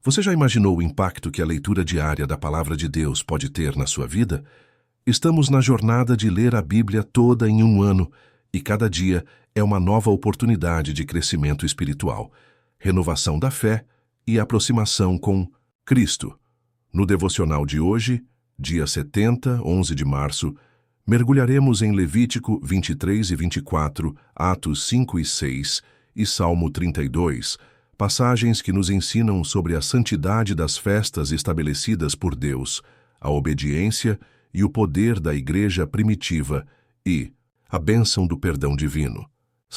Você já imaginou o impacto que a leitura diária da Palavra de Deus pode ter na sua vida? Estamos na jornada de ler a Bíblia toda em um ano, e cada dia é uma nova oportunidade de crescimento espiritual, renovação da fé e aproximação com Cristo. No devocional de hoje, dia 70, 11 de março, mergulharemos em Levítico 23 e 24, Atos 5 e 6 e Salmo 32, passagens que nos ensinam sobre a santidade das festas estabelecidas por Deus, a obediência e o poder da igreja primitiva e a bênção do perdão divino.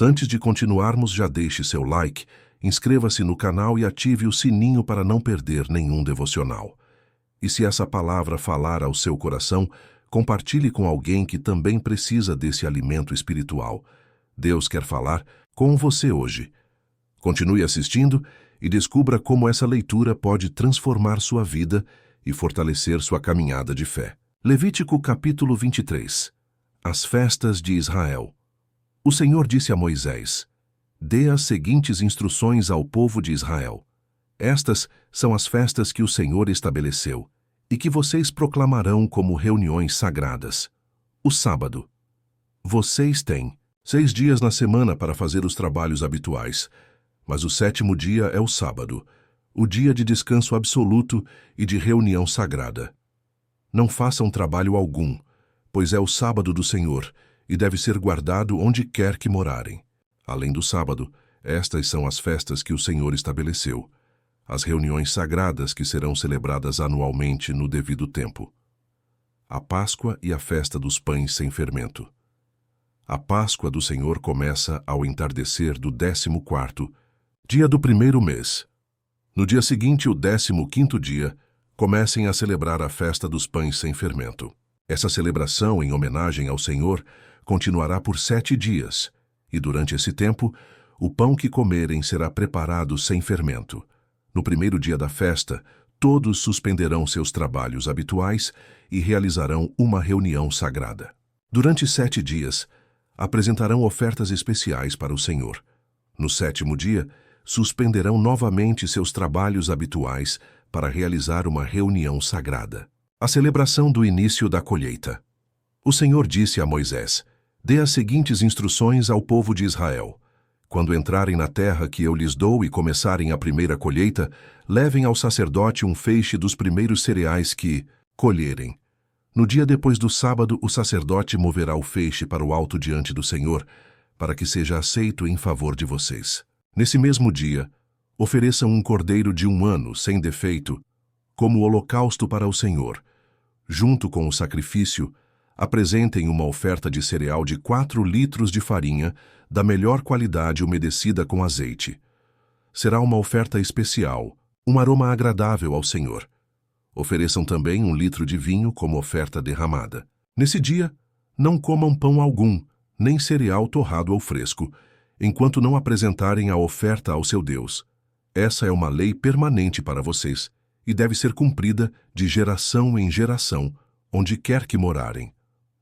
Antes de continuarmos, já deixe seu like, inscreva-se no canal e ative o sininho para não perder nenhum devocional. E se essa palavra falar ao seu coração, compartilhe com alguém que também precisa desse alimento espiritual. Deus quer falar com você hoje. Continue assistindo e descubra como essa leitura pode transformar sua vida e fortalecer sua caminhada de fé. Levítico capítulo 23. As festas de Israel. O Senhor disse a Moisés: dê as seguintes instruções ao povo de Israel. Estas são as festas que o Senhor estabeleceu e que vocês proclamarão como reuniões sagradas. O sábado. Vocês têm 6 dias na semana para fazer os trabalhos habituais, mas o 7º dia é o sábado, o dia de descanso absoluto e de reunião sagrada. Não façam trabalho algum, pois é o sábado do Senhor e deve ser guardado onde quer que morarem. Além do sábado, estas são as festas que o Senhor estabeleceu, as reuniões sagradas que serão celebradas anualmente no devido tempo. A Páscoa e a festa dos pães sem fermento. A Páscoa do Senhor começa ao entardecer do 14º dia do 1º mês. No dia seguinte, o 15º dia, comecem a celebrar a festa dos pães sem fermento. Essa celebração, em homenagem ao Senhor, continuará por 7 dias, e durante esse tempo, o pão que comerem será preparado sem fermento. No 1º dia da festa, todos suspenderão seus trabalhos habituais e realizarão uma reunião sagrada. Durante 7 dias, apresentarão ofertas especiais para o Senhor. No 7º dia, suspenderão novamente seus trabalhos habituais para realizar uma reunião sagrada. A celebração do início da colheita. O Senhor disse a Moisés: dê as seguintes instruções ao povo de Israel. Quando entrarem na terra que eu lhes dou e começarem a primeira colheita, levem ao sacerdote um feixe dos primeiros cereais que colherem. No dia depois do sábado, o sacerdote moverá o feixe para o alto diante do Senhor, para que seja aceito em favor de vocês. Nesse mesmo dia, ofereçam um cordeiro de 1 ano, sem defeito, como holocausto para o Senhor. Junto com o sacrifício, apresentem uma oferta de cereal de 4 litros de farinha, da melhor qualidade umedecida com azeite. Será uma oferta especial, um aroma agradável ao Senhor. Ofereçam também 1 litro de vinho como oferta derramada. Nesse dia, não comam pão algum, nem cereal torrado ou fresco, enquanto não apresentarem a oferta ao seu Deus. Essa é uma lei permanente para vocês e deve ser cumprida de geração em geração, onde quer que morarem.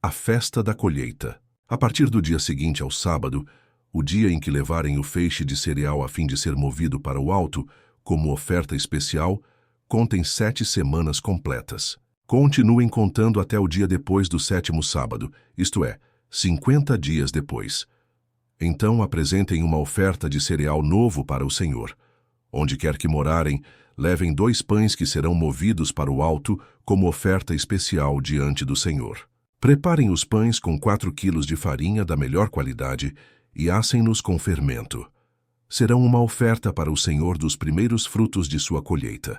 A festa da colheita. A partir do dia seguinte ao sábado, o dia em que levarem o feixe de cereal a fim de ser movido para o alto, como oferta especial, contem 7 semanas completas. Continuem contando até o dia depois do 7º sábado, isto é, 50 dias depois. Então apresentem uma oferta de cereal novo para o Senhor. Onde quer que morarem, levem 2 pães que serão movidos para o alto como oferta especial diante do Senhor. Preparem os pães com 4 quilos de farinha da melhor qualidade e assem-nos com fermento. Serão uma oferta para o Senhor dos primeiros frutos de sua colheita.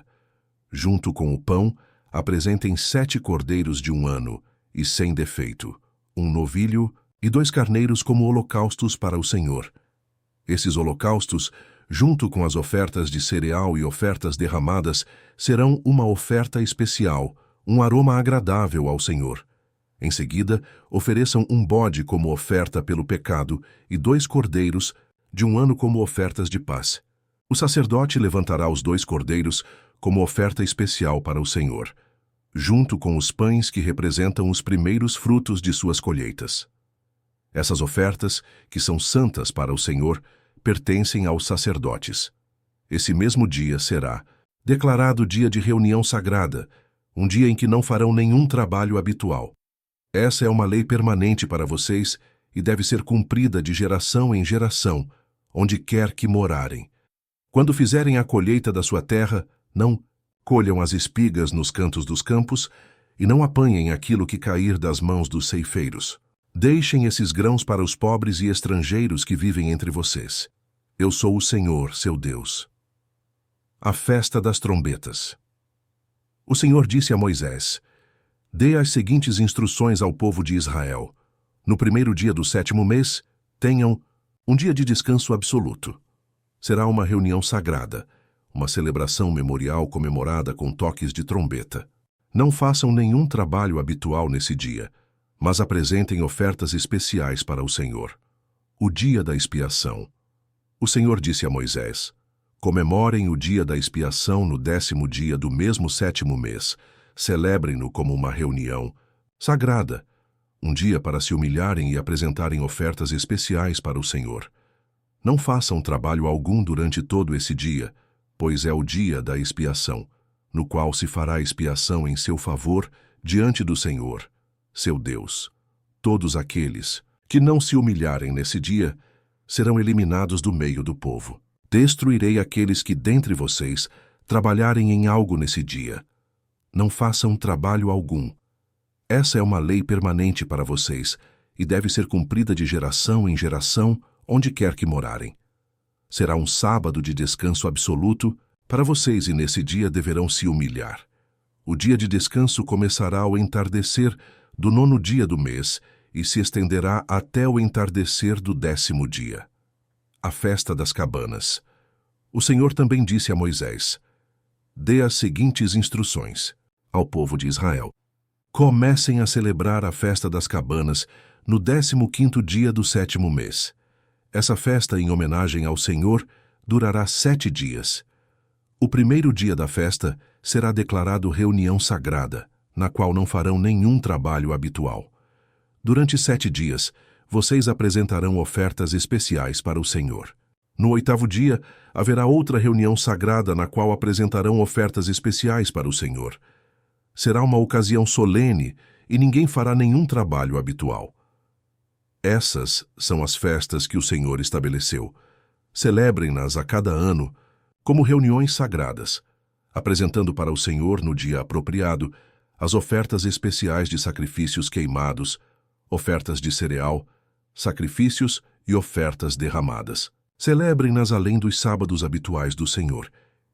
Junto com o pão, apresentem 7 cordeiros de 1 ano e sem defeito, 1 novilho e 2 carneiros como holocaustos para o Senhor. Esses holocaustos, junto com as ofertas de cereal e ofertas derramadas, serão uma oferta especial, um aroma agradável ao Senhor. Em seguida, ofereçam um bode como oferta pelo pecado e 2 cordeiros de 1 ano como ofertas de paz. O sacerdote levantará os 2 cordeiros como oferta especial para o Senhor, junto com os pães que representam os primeiros frutos de suas colheitas. Essas ofertas, que são santas para o Senhor, pertencem aos sacerdotes. Esse mesmo dia será declarado dia de reunião sagrada, um dia em que não farão nenhum trabalho habitual. Essa é uma lei permanente para vocês e deve ser cumprida de geração em geração, onde quer que morarem. Quando fizerem a colheita da sua terra, não colham as espigas nos cantos dos campos e não apanhem aquilo que cair das mãos dos ceifeiros. Deixem esses grãos para os pobres e estrangeiros que vivem entre vocês. Eu sou o Senhor, seu Deus. A festa das trombetas. O Senhor disse a Moisés: dê as seguintes instruções ao povo de Israel. No primeiro dia do 7º mês, tenham um dia de descanso absoluto. Será uma reunião sagrada, uma celebração memorial comemorada com toques de trombeta. Não façam nenhum trabalho habitual nesse dia, mas apresentem ofertas especiais para o Senhor. O dia da expiação. O Senhor disse a Moisés: comemorem o dia da expiação no 10º dia do mesmo 7º mês. Celebrem-no como uma reunião sagrada, um dia para se humilharem e apresentarem ofertas especiais para o Senhor. Não façam trabalho algum durante todo esse dia, pois é o dia da expiação, no qual se fará expiação em seu favor diante do Senhor, seu Deus. Todos aqueles que não se humilharem nesse dia serão eliminados do meio do povo. Destruirei aqueles que dentre vocês trabalharem em algo nesse dia. Não façam trabalho algum. Essa é uma lei permanente para vocês e deve ser cumprida de geração em geração, onde quer que morarem. Será um sábado de descanso absoluto para vocês e nesse dia deverão se humilhar. O dia de descanso começará ao entardecer do 9º dia do mês e se estenderá até o entardecer do 10º dia. A festa das cabanas. O Senhor também disse a Moisés: dê as seguintes instruções ao povo de Israel. Comecem a celebrar a festa das cabanas no 15º dia do 7º mês. Essa festa, em homenagem ao Senhor, durará 7 dias. O primeiro dia da festa será declarado reunião sagrada, na qual não farão nenhum trabalho habitual. Durante 7 dias, vocês apresentarão ofertas especiais para o Senhor. No 8º dia, haverá outra reunião sagrada na qual apresentarão ofertas especiais para o Senhor. Será uma ocasião solene e ninguém fará nenhum trabalho habitual. Essas são as festas que o Senhor estabeleceu. Celebrem-nas a cada ano como reuniões sagradas, apresentando para o Senhor no dia apropriado as ofertas especiais de sacrifícios queimados, ofertas de cereal, sacrifícios e ofertas derramadas. Celebrem-nas além dos sábados habituais do Senhor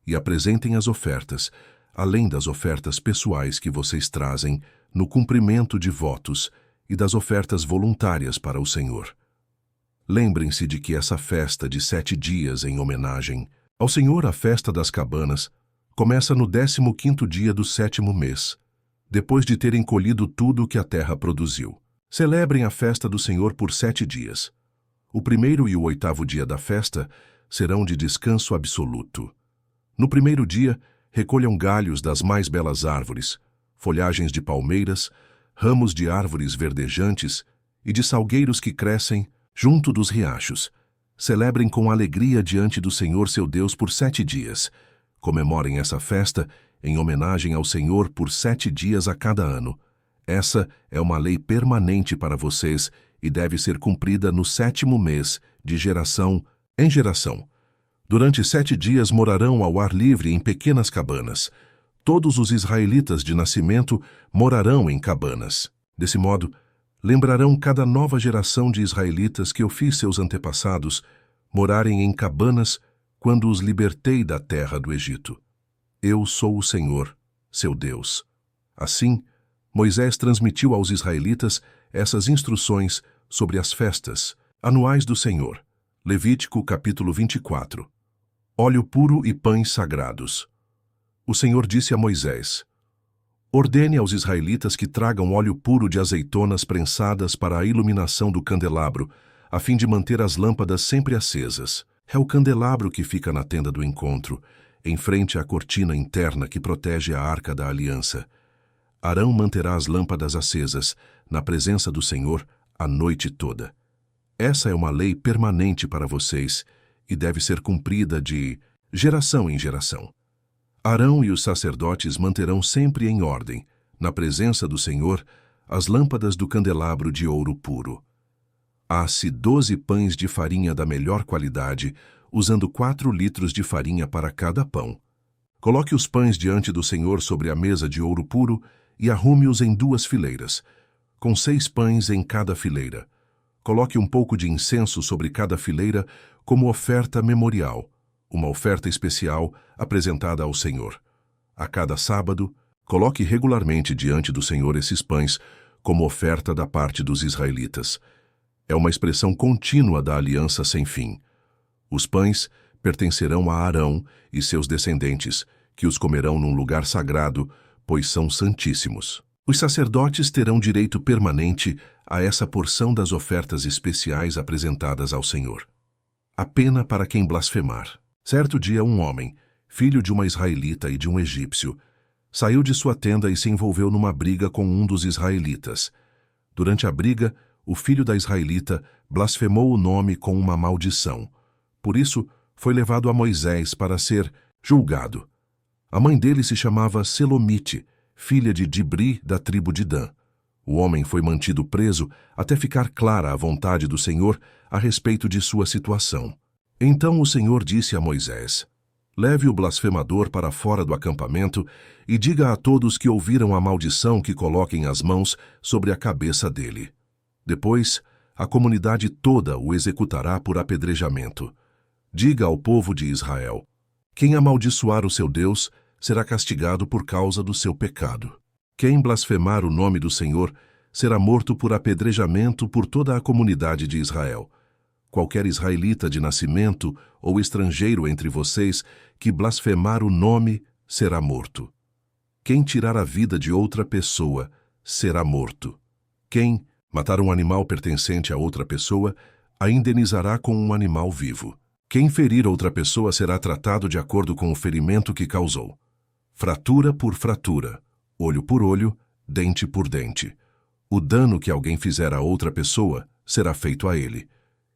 e apresentem as ofertas, além das ofertas pessoais que vocês trazem no cumprimento de votos e das ofertas voluntárias para o Senhor. Lembrem-se de que essa festa de 7 dias em homenagem ao Senhor, a festa das cabanas, começa no 15º dia do 7º mês, depois de terem colhido tudo o que a terra produziu. Celebrem a festa do Senhor por 7 dias. O 1º e o 8º dia da festa serão de descanso absoluto. No 1º dia, recolham galhos das mais belas árvores, folhagens de palmeiras, ramos de árvores verdejantes e de salgueiros que crescem junto dos riachos. Celebrem com alegria diante do Senhor seu Deus por 7 dias. Comemorem essa festa em homenagem ao Senhor por 7 dias a cada ano. Essa é uma lei permanente para vocês e deve ser cumprida no 7º mês, de geração em geração. Durante 7 dias morarão ao ar livre em pequenas cabanas. Todos os israelitas de nascimento morarão em cabanas. Desse modo, lembrarão cada nova geração de israelitas que eu fiz seus antepassados morarem em cabanas quando os libertei da terra do Egito. Eu sou o Senhor, seu Deus. Assim, Moisés transmitiu aos israelitas essas instruções sobre as festas anuais do Senhor. Levítico capítulo 24. Óleo puro e pães sagrados. O Senhor disse a Moisés: ordene aos israelitas que tragam óleo puro de azeitonas prensadas para a iluminação do candelabro, a fim de manter as lâmpadas sempre acesas. É o candelabro que fica na tenda do encontro, em frente à cortina interna que protege a arca da aliança. Arão manterá as lâmpadas acesas, na presença do Senhor, a noite toda. Essa é uma lei permanente para vocês e deve ser cumprida de geração em geração. Arão e os sacerdotes manterão sempre em ordem, na presença do Senhor, as lâmpadas do candelabro de ouro puro. Asse 12 pães de farinha da melhor qualidade, usando 4 litros de farinha para cada pão. Coloque os pães diante do Senhor sobre a mesa de ouro puro e arrume-os em 2 fileiras, com 6 pães em cada fileira. Coloque um pouco de incenso sobre cada fileira como oferta memorial, uma oferta especial apresentada ao Senhor. A cada sábado, coloque regularmente diante do Senhor esses pães como oferta da parte dos israelitas. É uma expressão contínua da aliança sem fim. Os pães pertencerão a Arão e seus descendentes, que os comerão num lugar sagrado, pois são santíssimos. Os sacerdotes terão direito permanente a essa porção das ofertas especiais apresentadas ao Senhor. A pena para quem blasfemar. Certo dia um homem, filho de uma israelita e de um egípcio, saiu de sua tenda e se envolveu numa briga com um dos israelitas. Durante a briga, o filho da israelita blasfemou o nome com uma maldição. Por isso, foi levado a Moisés para ser julgado. A mãe dele se chamava Selomite, filha de Dibri, da tribo de Dan. O homem foi mantido preso até ficar clara a vontade do Senhor a respeito de sua situação. Então o Senhor disse a Moisés: leve o blasfemador para fora do acampamento e diga a todos que ouviram a maldição que coloquem as mãos sobre a cabeça dele. Depois, a comunidade toda o executará por apedrejamento. Diga ao povo de Israel: quem amaldiçoar o seu Deus será castigado por causa do seu pecado. Quem blasfemar o nome do Senhor será morto por apedrejamento por toda a comunidade de Israel. Qualquer israelita de nascimento ou estrangeiro entre vocês que blasfemar o nome será morto. Quem tirar a vida de outra pessoa será morto. Quem matar um animal pertencente a outra pessoa a indenizará com um animal vivo. Quem ferir outra pessoa será tratado de acordo com o ferimento que causou. Fratura por fratura, olho por olho, dente por dente. O dano que alguém fizer a outra pessoa será feito a ele.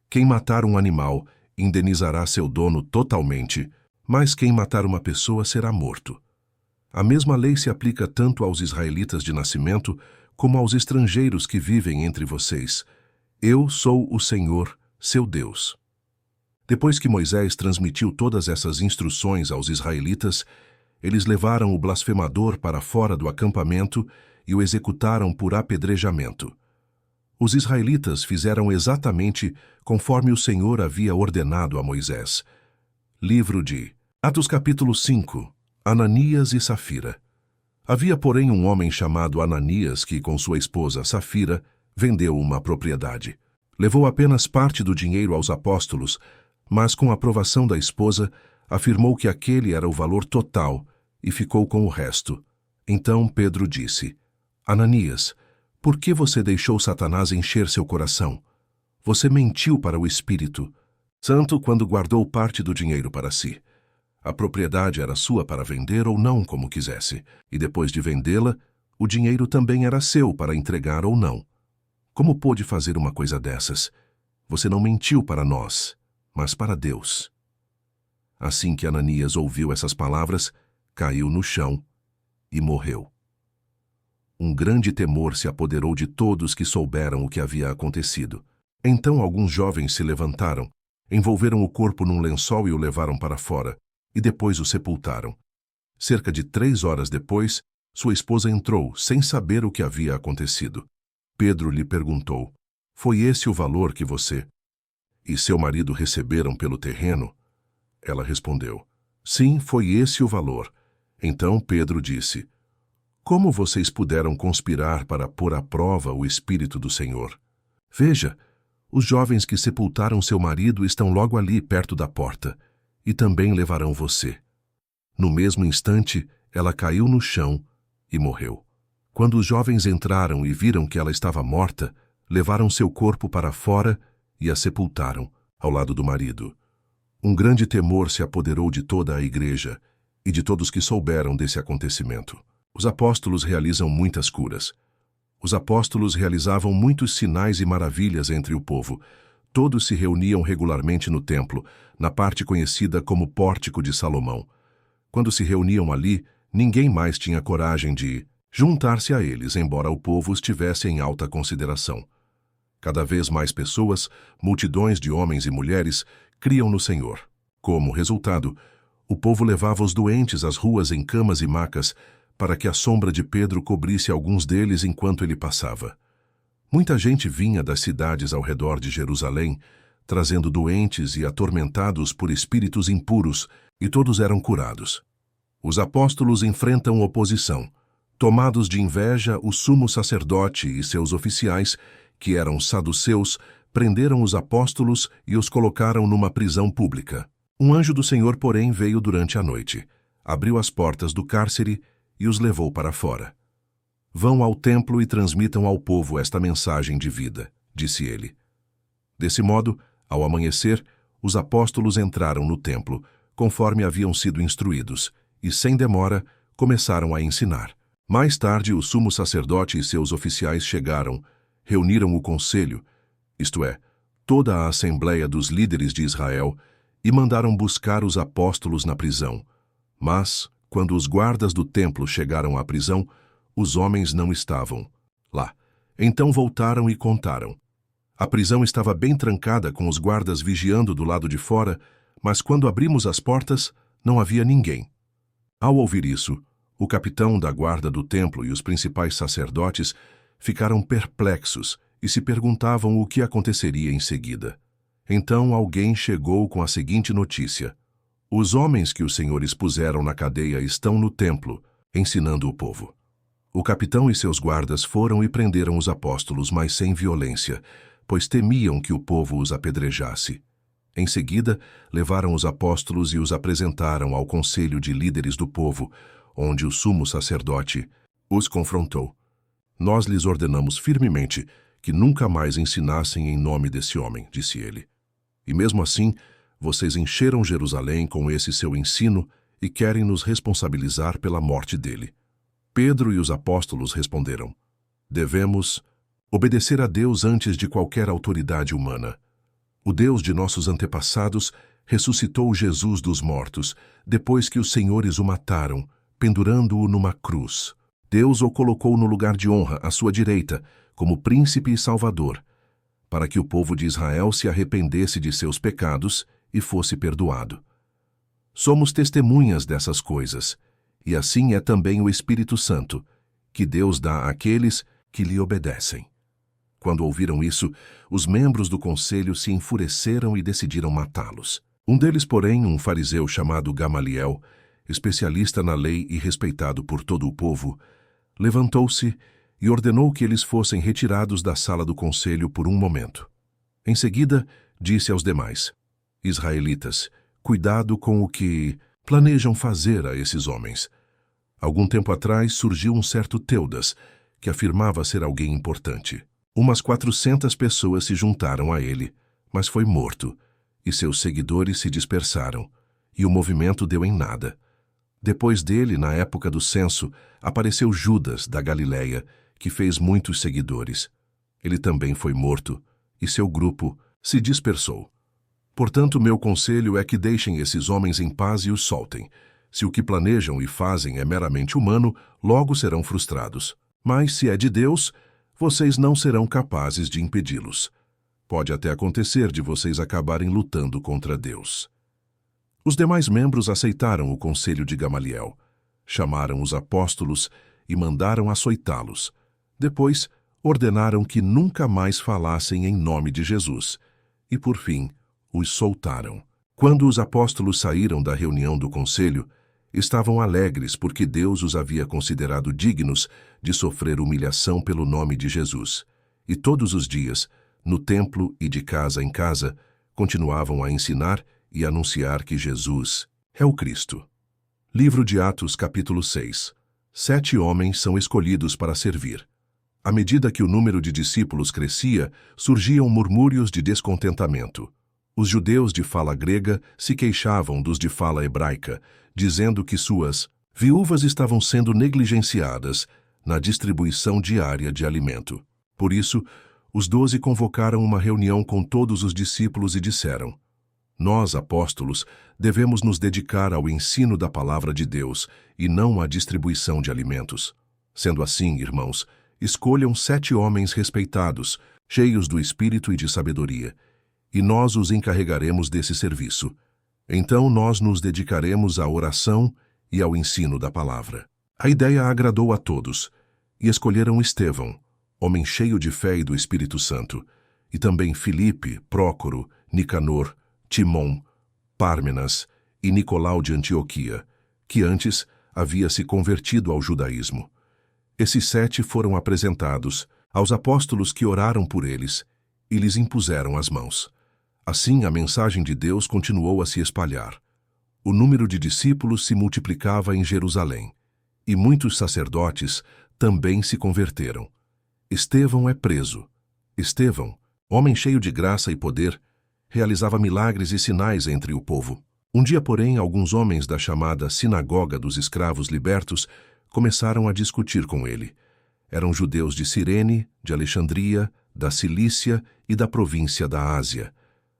Quem matar um animal indenizará seu dono totalmente, mas quem matar uma pessoa será morto. A mesma lei se aplica tanto aos israelitas de nascimento como aos estrangeiros que vivem entre vocês. Eu sou o Senhor, seu Deus. Depois que Moisés transmitiu todas essas instruções aos israelitas, eles levaram o blasfemador para fora do acampamento e o executaram por apedrejamento. Os israelitas fizeram exatamente conforme o Senhor havia ordenado a Moisés. Livro de Atos capítulo 5. Ananias e Safira. Havia, porém, um homem chamado Ananias que, com sua esposa Safira, vendeu uma propriedade. Levou apenas parte do dinheiro aos apóstolos, mas, com a aprovação da esposa, afirmou que aquele era o valor total e ficou com o resto. Então Pedro disse: Ananias, por que você deixou Satanás encher seu coração? Você mentiu para o Espírito Santo quando guardou parte do dinheiro para si. A propriedade era sua para vender ou não, como quisesse, e depois de vendê-la, o dinheiro também era seu para entregar ou não. Como pôde fazer uma coisa dessas? Você não mentiu para nós, mas para Deus. Assim que Ananias ouviu essas palavras, caiu no chão e morreu. Um grande temor se apoderou de todos que souberam o que havia acontecido. Então alguns jovens se levantaram, envolveram o corpo num lençol e o levaram para fora, e depois o sepultaram. Cerca de 3 horas depois, sua esposa entrou, sem saber o que havia acontecido. Pedro lhe perguntou: foi esse o valor que você e seu marido receberam pelo terreno? Ela respondeu: sim, foi esse o valor. Então Pedro disse: como vocês puderam conspirar para pôr à prova o Espírito do Senhor? Veja, os jovens que sepultaram seu marido estão logo ali perto da porta, e também levarão você. No mesmo instante, ela caiu no chão e morreu. Quando os jovens entraram e viram que ela estava morta, levaram seu corpo para fora e a sepultaram, ao lado do marido. Um grande temor se apoderou de toda a igreja e de todos que souberam desse acontecimento. Os apóstolos realizam muitas curas. Os apóstolos realizavam muitos sinais e maravilhas entre o povo. Todos se reuniam regularmente no templo, na parte conhecida como Pórtico de Salomão. Quando se reuniam ali, ninguém mais tinha coragem de juntar-se a eles, embora o povo estivesse em alta consideração. Cada vez mais pessoas, multidões de homens e mulheres, criam no Senhor. Como resultado, o povo levava os doentes às ruas em camas e macas, para que a sombra de Pedro cobrisse alguns deles enquanto ele passava. Muita gente vinha das cidades ao redor de Jerusalém, trazendo doentes e atormentados por espíritos impuros, e todos eram curados. Os apóstolos enfrentam oposição. Tomados de inveja, o sumo sacerdote e seus oficiais, que eram saduceus, prenderam os apóstolos e os colocaram numa prisão pública. Um anjo do Senhor, porém, veio durante a noite, abriu as portas do cárcere e os levou para fora. Vão ao templo e transmitam ao povo esta mensagem de vida, disse ele. Desse modo, ao amanhecer, os apóstolos entraram no templo, conforme haviam sido instruídos, e, sem demora, começaram a ensinar. Mais tarde, o sumo sacerdote e seus oficiais chegaram, reuniram o conselho, isto é, toda a assembleia dos líderes de Israel, e mandaram buscar os apóstolos na prisão. Mas, quando os guardas do templo chegaram à prisão, os homens não estavam lá. Então voltaram e contaram. A prisão estava bem trancada, com os guardas vigiando do lado de fora, mas quando abrimos as portas, não havia ninguém. Ao ouvir isso, o capitão da guarda do templo e os principais sacerdotes ficaram perplexos e se perguntavam o que aconteceria em seguida. Então alguém chegou com a seguinte notícia: os homens que os senhores puseram na cadeia estão no templo, ensinando o povo. O capitão e seus guardas foram e prenderam os apóstolos, mas sem violência, pois temiam que o povo os apedrejasse. Em seguida, levaram os apóstolos e os apresentaram ao conselho de líderes do povo, onde o sumo sacerdote os confrontou. Nós lhes ordenamos firmemente que nunca mais ensinassem em nome desse homem, disse ele. E mesmo assim, vocês encheram Jerusalém com esse seu ensino e querem nos responsabilizar pela morte dele. Pedro e os apóstolos responderam: devemos obedecer a Deus antes de qualquer autoridade humana. O Deus de nossos antepassados ressuscitou Jesus dos mortos, depois que os senhores o mataram, pendurando-o numa cruz. Deus o colocou no lugar de honra, à sua direita, como príncipe e salvador, para que o povo de Israel se arrependesse de seus pecados e fosse perdoado. Somos testemunhas dessas coisas, e assim é também o Espírito Santo, que Deus dá àqueles que lhe obedecem. Quando ouviram isso, os membros do conselho se enfureceram e decidiram matá-los. Um deles, porém, um fariseu chamado Gamaliel, especialista na lei e respeitado por todo o povo, levantou-se e ordenou que eles fossem retirados da sala do conselho por um momento. Em seguida, disse aos demais: israelitas, cuidado com o que planejam fazer a esses homens. Algum tempo atrás surgiu um certo Teudas, que afirmava ser alguém importante. Umas 400 pessoas se juntaram a ele, mas foi morto, e seus seguidores se dispersaram, e o movimento deu em nada. Depois dele, na época do censo, apareceu Judas, da Galileia, que fez muitos seguidores. Ele também foi morto, e seu grupo se dispersou. Portanto, meu conselho é que deixem esses homens em paz e os soltem. Se o que planejam e fazem é meramente humano, logo serão frustrados. Mas, se é de Deus, vocês não serão capazes de impedi-los. Pode até acontecer de vocês acabarem lutando contra Deus. Os demais membros aceitaram o conselho de Gamaliel, chamaram os apóstolos e mandaram açoitá-los. Depois, ordenaram que nunca mais falassem em nome de Jesus, e, por fim, os soltaram. Quando os apóstolos saíram da reunião do conselho, estavam alegres porque Deus os havia considerado dignos de sofrer humilhação pelo nome de Jesus. E todos os dias, no templo e de casa em casa, continuavam a ensinar e anunciar que Jesus é o Cristo. Livro de Atos, capítulo 6. 7 homens são escolhidos para servir. À medida que o número de discípulos crescia, surgiam murmúrios de descontentamento. Os judeus de fala grega se queixavam dos de fala hebraica, dizendo que suas viúvas estavam sendo negligenciadas na distribuição diária de alimento. Por isso, os 12 convocaram uma reunião com todos os discípulos e disseram: Nós, apóstolos, devemos nos dedicar ao ensino da palavra de Deus e não à distribuição de alimentos. Sendo assim, irmãos, escolham 7 homens respeitados, cheios do Espírito e de sabedoria, e nós os encarregaremos desse serviço. Então nós nos dedicaremos à oração e ao ensino da palavra. A ideia agradou a todos, e escolheram Estevão, homem cheio de fé e do Espírito Santo, e também Filipe, Prócoro, Nicanor, Timon, Pármenas e Nicolau de Antioquia, que antes havia se convertido ao judaísmo. Esses 7 foram apresentados aos apóstolos, que oraram por eles e lhes impuseram as mãos. Assim, a mensagem de Deus continuou a se espalhar. O número de discípulos se multiplicava em Jerusalém, e muitos sacerdotes também se converteram. Estevão é preso. Estevão, homem cheio de graça e poder, realizava milagres e sinais entre o povo. Um dia, porém, alguns homens da chamada Sinagoga dos Escravos Libertos começaram a discutir com ele. Eram judeus de Cirene, de Alexandria, da Cilícia e da província da Ásia.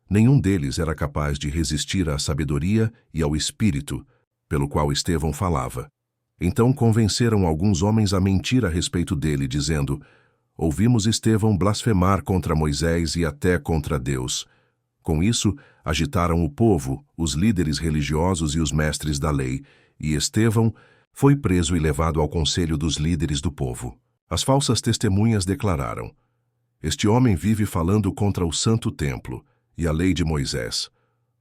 Nenhum deles era capaz de resistir à sabedoria e ao espírito pelo qual Estevão falava. Então convenceram alguns homens a mentir a respeito dele, dizendo: ouvimos Estevão blasfemar contra Moisés e até contra Deus. Com isso, agitaram o povo, os líderes religiosos e os mestres da lei, e Estevão foi preso e levado ao conselho dos líderes do povo. As falsas testemunhas declararam: este homem vive falando contra o santo templo e a lei de Moisés.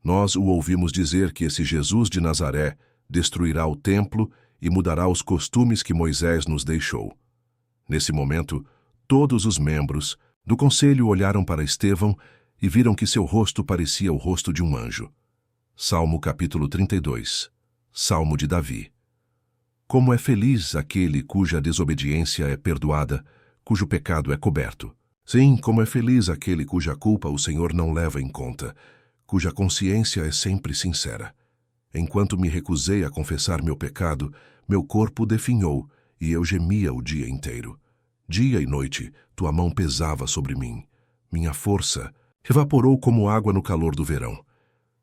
Nós o ouvimos dizer que esse Jesus de Nazaré destruirá o templo e mudará os costumes que Moisés nos deixou. Nesse momento, todos os membros do conselho olharam para Estevão e viram que seu rosto parecia o rosto de um anjo. Salmo capítulo 32. Salmo de Davi. Como é feliz aquele cuja desobediência é perdoada, cujo pecado é coberto. Sim, como é feliz aquele cuja culpa o Senhor não leva em conta, cuja consciência é sempre sincera. Enquanto me recusei a confessar meu pecado, meu corpo definhou e eu gemia o dia inteiro. Dia e noite, tua mão pesava sobre mim. Minha força evaporou como água no calor do verão.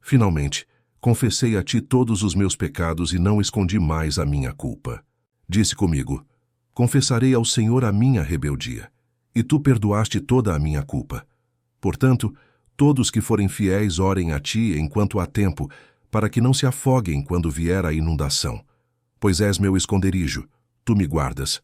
Finalmente, confessei a ti todos os meus pecados e não escondi mais a minha culpa. Disse comigo: confessarei ao Senhor a minha rebeldia, e tu perdoaste toda a minha culpa. Portanto, todos que forem fiéis orem a ti enquanto há tempo, para que não se afoguem quando vier a inundação. Pois és meu esconderijo, tu me guardas.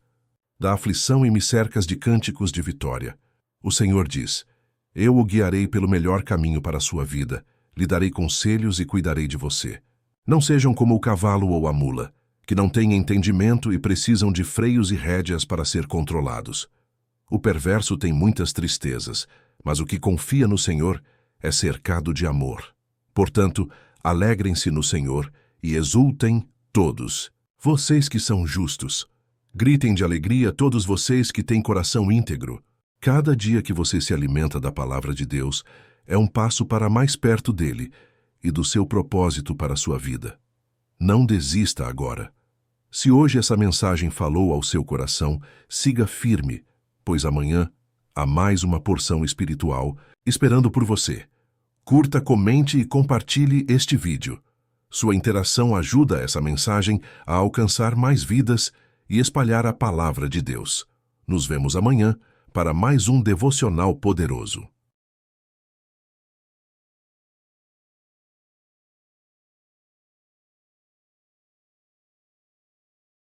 Da aflição e me cercas de cânticos de vitória. O Senhor diz: eu o guiarei pelo melhor caminho para a sua vida, lhe darei conselhos e cuidarei de você. Não sejam como o cavalo ou a mula, que não têm entendimento e precisam de freios e rédeas para ser controlados. O perverso tem muitas tristezas, mas o que confia no Senhor é cercado de amor. Portanto, alegrem-se no Senhor e exultem todos, vocês que são justos. Gritem de alegria todos vocês que têm coração íntegro. Cada dia que você se alimenta da palavra de Deus é um passo para mais perto dele e do seu propósito para a sua vida. Não desista agora. Se hoje essa mensagem falou ao seu coração, siga firme, pois amanhã há mais uma porção espiritual esperando por você. Curta, comente e compartilhe este vídeo. Sua interação ajuda essa mensagem a alcançar mais vidas e espalhar a palavra de Deus. Nos vemos amanhã para mais um devocional poderoso.